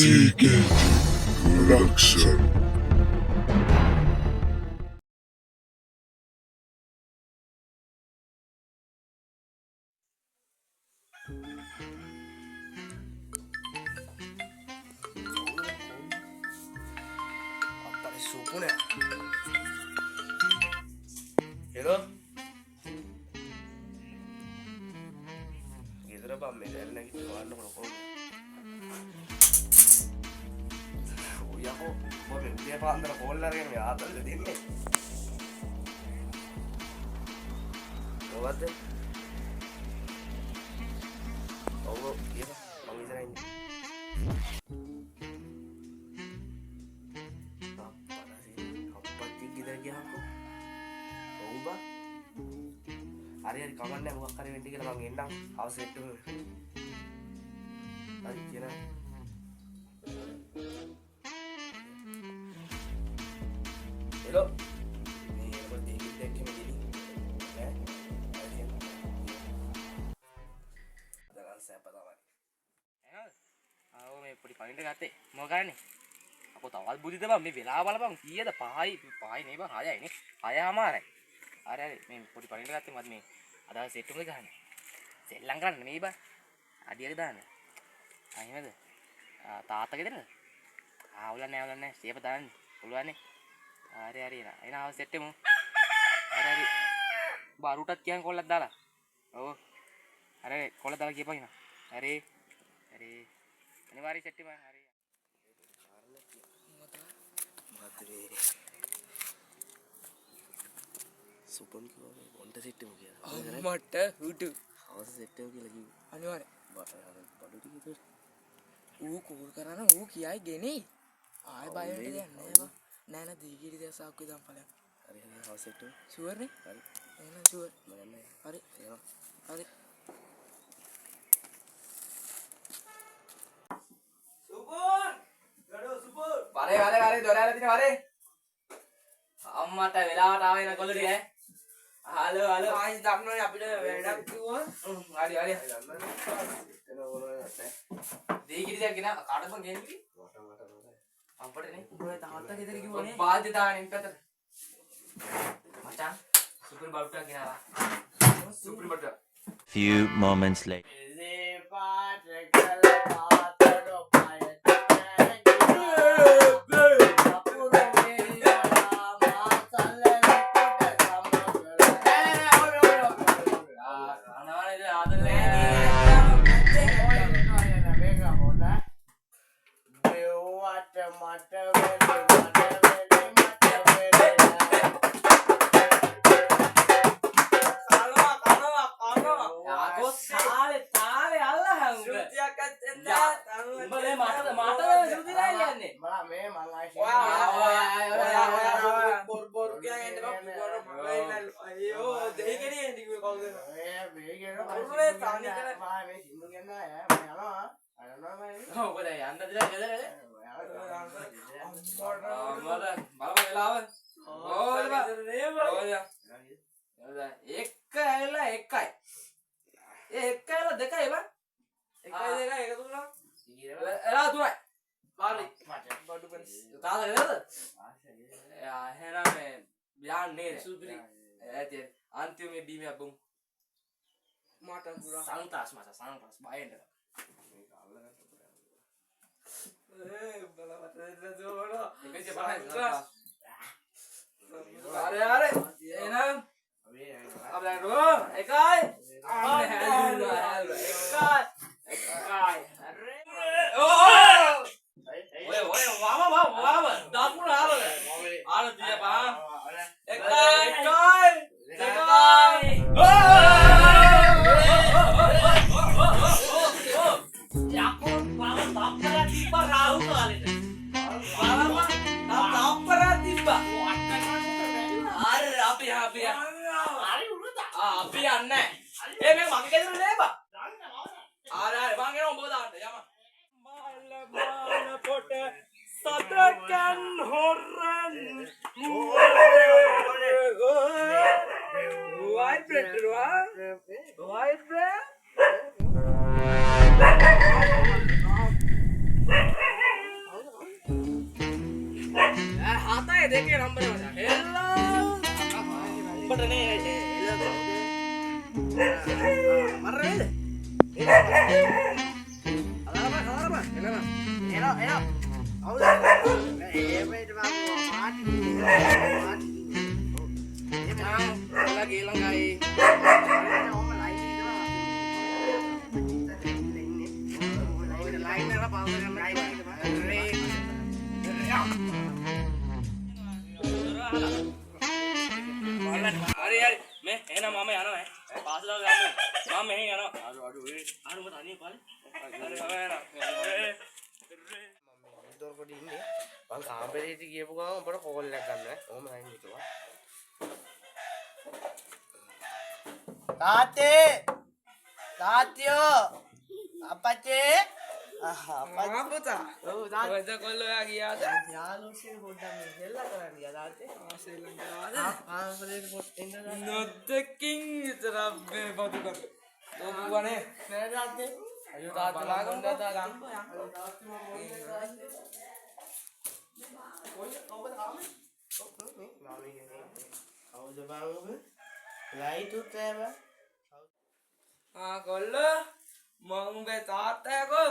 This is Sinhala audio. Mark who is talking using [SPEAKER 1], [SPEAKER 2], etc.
[SPEAKER 1] Seeking Production.
[SPEAKER 2] Supone. Hello. ගෙදර බම් මේ දැල් නැගිට ගන්න කොහොමද? ඔය යකෝ මොකද උදේ පාන්දර කෝල් අරගෙන මේ ආතල්ද දෙන්නේ? මොකද්ද? ඔව් කියපන් මම ඉතලා ඉන්නේ. hari kamarnya buka kari nanti kita bang endang house itu tadi kira hello ini berarti kita cuma gini ya dengan saya pertama aku මේ පොඩි පයින්ට ගත්තේ මොකක් කරන්නේ aku තවල් බුදිද බං මේ වෙලාව බලපන් කීයද 5යි නේ බං 6යි නේ 6:00මාරයි අර මේ පොඩි පයින්ට ගත්තේ මත් මේ අද සෙට් එක ගන්න සෙල්ලම් කරන්න නෙමෙයි බං අඩියක් දාන්න අයිමද තාත්තා ගෙදරද උලන්නේ නැහැ සේප දාන්න පුළුවන් නේ හරි එන ආව සෙට් එකමු හරි බාරුටත් කියන් කොල්ලක් දාලා ඔව් අර කොල්ල දාලා කියපන් ඉන්න හරි අනිවාර්ය සෙට් එක හරි මතරේ සුපන් කිව්වා වොන්ට සෙට් එක කියලා මට හුටු හවස සෙට් එක කියලා කිව්වා අනිවාර්ය බඩු ටික ඉතින් ඌ කෝල් කරන ඌ කියයි ගෙනේ ආයෙ බය වෙන්න දෙයක් නෑ නෑ දීගිරි දසක් විතර ඵලයක් හරි හවස සෙට් එක ෂුවර් නේ හරි එහෙනම් ෂුවර් මම හරි හරි සුපන් ගඩෝ සුපන් වරේ දොරාලා තිනේ වරේ අම්මට වෙලාවට ආවේ න කොල්ලෝ ටික හලෝ ආයිස් දක්නෝනේ අපිට වැඩක් කිව්වා හරි දීගිරි දෙයක් ගෙන කාටද මං ගෙන්නේ මට අපිටනේ ඔය තාත්තා ගෙදර කිව්වනේ බාධ්‍යතාවනේ පැත්තට මචං සුපර් බල්ට්ටක් ගෙනාවා super බල්ට්ට
[SPEAKER 3] few moments later antiumnya bimnya bung mata gua santas bayan dah bala mata dulu ini siapa santas are enam abang dulu ekai oh wah dapur ada dia bang ekai White bread? දෙකේ නම්බර වල. හෙල්ලෝ. උඹට නේ මරරේද? අලාරම එනවා. එනවා. අවුල. මේපේට මාකෝ මාටි. ඔලා ගේලංගයි. ඔම ලයින් ඉදලා. ලයින් එක පාස් කරන්න ලයින් එක. හරි මේ එහෙනම් මම යනවා ඈ පාසල ගන්න මම මෙහෙන් යනවා අඩු මම තනිය පාලේ හරි මම යනවා මම දොර කොට ඉන්නේ මං කාමරේට ගියපු ගමන් උඹට කෝල් එකක් ගන්න ඈ ඔහොම ලයින් හිටුවා තාත්තයෝ අපච්චේ පුතා ඔව් තාත්තා කොල්ලෝ යා ගියාද යාළුවෝ පොඩ්ඩක් මේ හෙල්ලා කරන්න ගියා තාත්තේ ශ්‍රී ලංකාවද කාමරේට පොඩ්ඩක් ඉන්න නොදකින් විතර මේ බතු කර ඕබුවනේ නෑ තාත්තේ අයියෝ තාත්තා ලාගම තාත්තා ගන්න තාත්තා මම කොයි ඔබ ආවේ මාමේ කියන්නේ කවුද බං ඔබ ලයිට් උත් ඇව කොල්ලෝ මම උඹේ තාත්තා කො